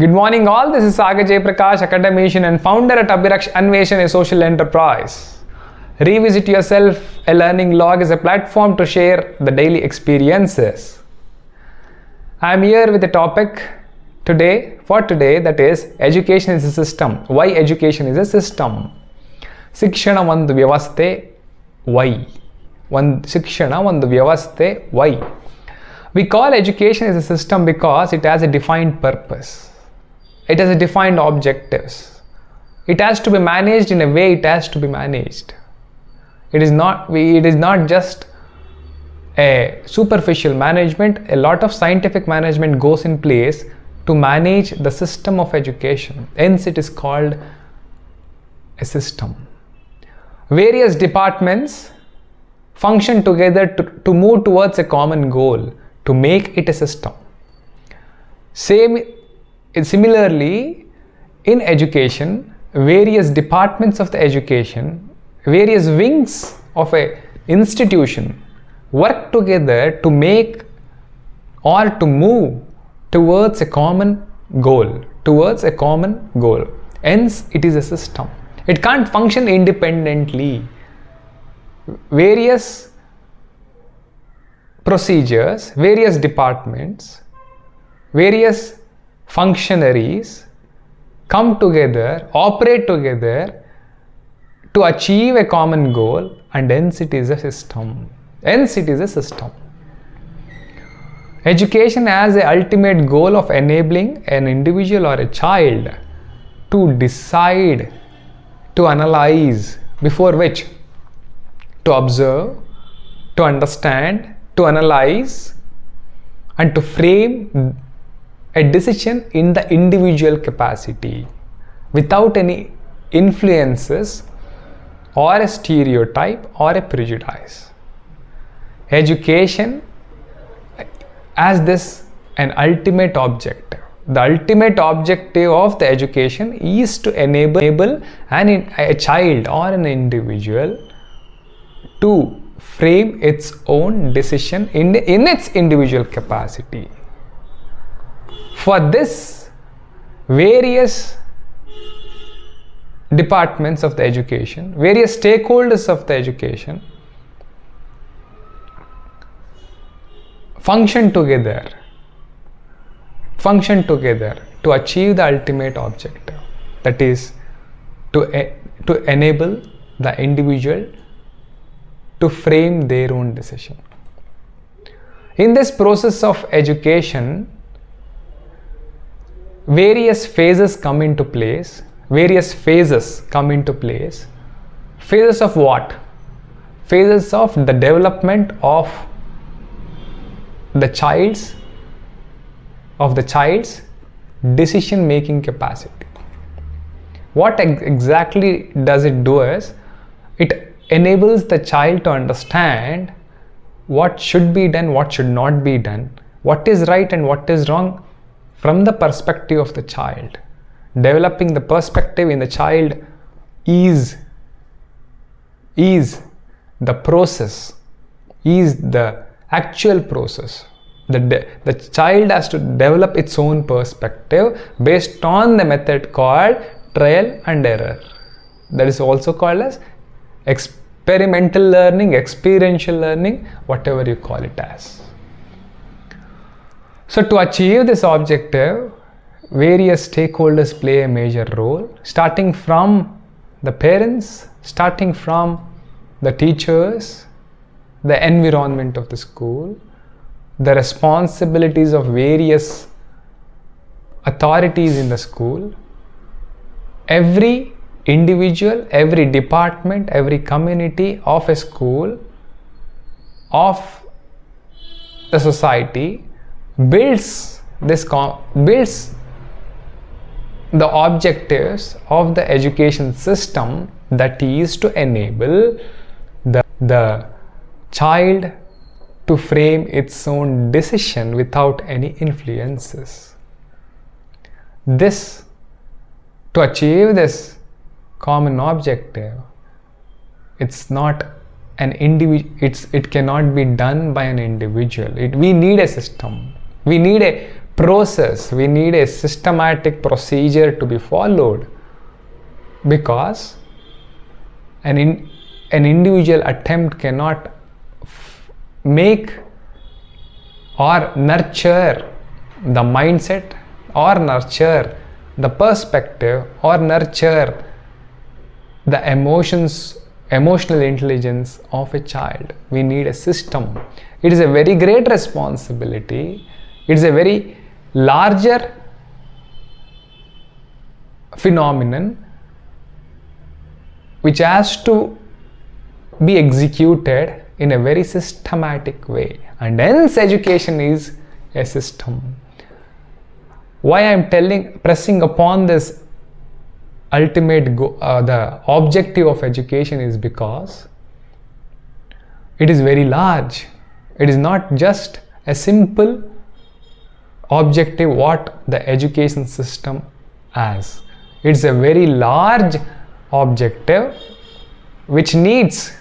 Good morning all, this is Sagar Jaiprakash, academician and founder at Abhiraksh Anveshan, a social enterprise. Revisit Yourself, a learning log, is a platform to share the daily experiences. I am here with a topic for today that is education is a system. Why education is a system? Shikshana ಒಂದು ವ್ಯವಸ್ಥೆ why? Shikshana ಒಂದು ವ್ಯವಸ್ಥೆ why? We call education as a system because it has a defined purpose. It has a defined objectives. It has to be managed in a way it has to be managed. It is not just a superficial management. A lot of scientific management goes in place to manage the system of education. Hence it is called a system. Various departments function together to move towards a common goal, to make it a system. Similarly, in education, various departments of the education, various wings of an institution work together to make or to move towards a common goal, Hence, it is a system. It can't function independently. Various procedures, various departments, various functionaries come together, operate together to achieve a common goal, and hence it is a system. Education has the ultimate goal of enabling an individual or a child to decide, to analyze, before which to observe, to understand, to analyze, and to frame a decision in the individual capacity without any influences or a stereotype or a prejudice. Education has this an ultimate objective. The ultimate objective of the education is to enable a child or an individual to frame its own decision in its individual capacity. For this, various departments of the education, various stakeholders of the education function together to achieve the ultimate objective, that is to enable the individual to frame their own decision. In this process of education, various phases come into place. Phases of what? Phases of the development of the child's decision making capacity. What exactly does it do is, it enables the child to understand what should be done, what should not be done, what is right and what is wrong from the perspective of the child. Developing the perspective in the child is the process, is the actual process. The child has to develop its own perspective based on the method called trial and error. That is also called as experimental learning, experiential learning, whatever you call it as. So to achieve this objective, various stakeholders play a major role, starting from the parents, starting from the teachers, the environment of the school, the responsibilities of various authorities in the school, every individual, every department, every community of a school, of the society builds the objectives of the education system, that is to enable the child to frame its own decision without any influences. To achieve this common objective, it's not an individual, it cannot be done by an individual. We need a system. We need a process, we need a systematic procedure to be followed, because an individual attempt cannot make or nurture the mindset, or nurture the perspective, or nurture the emotional intelligence of a child. We need a system. It is a very great responsibility. It is a very larger phenomenon which has to be executed in a very systematic way, and hence education is a system. Why I am pressing upon this ultimate the objective of education is because it is very large. It is not just a simple objective what the education system has. It's a very large objective which needs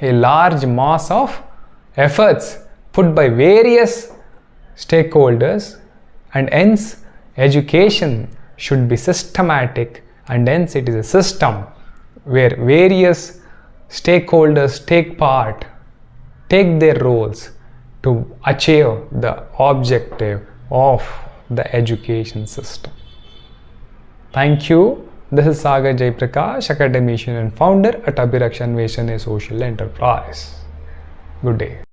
a large mass of efforts put by various stakeholders, and hence education should be systematic, and hence it is a system where various stakeholders take their roles to achieve the objective of the education system. Thank you. This is Sagar Jaiprakash, academician and founder at Abhiraksh Anveshan, a social enterprise. Good day.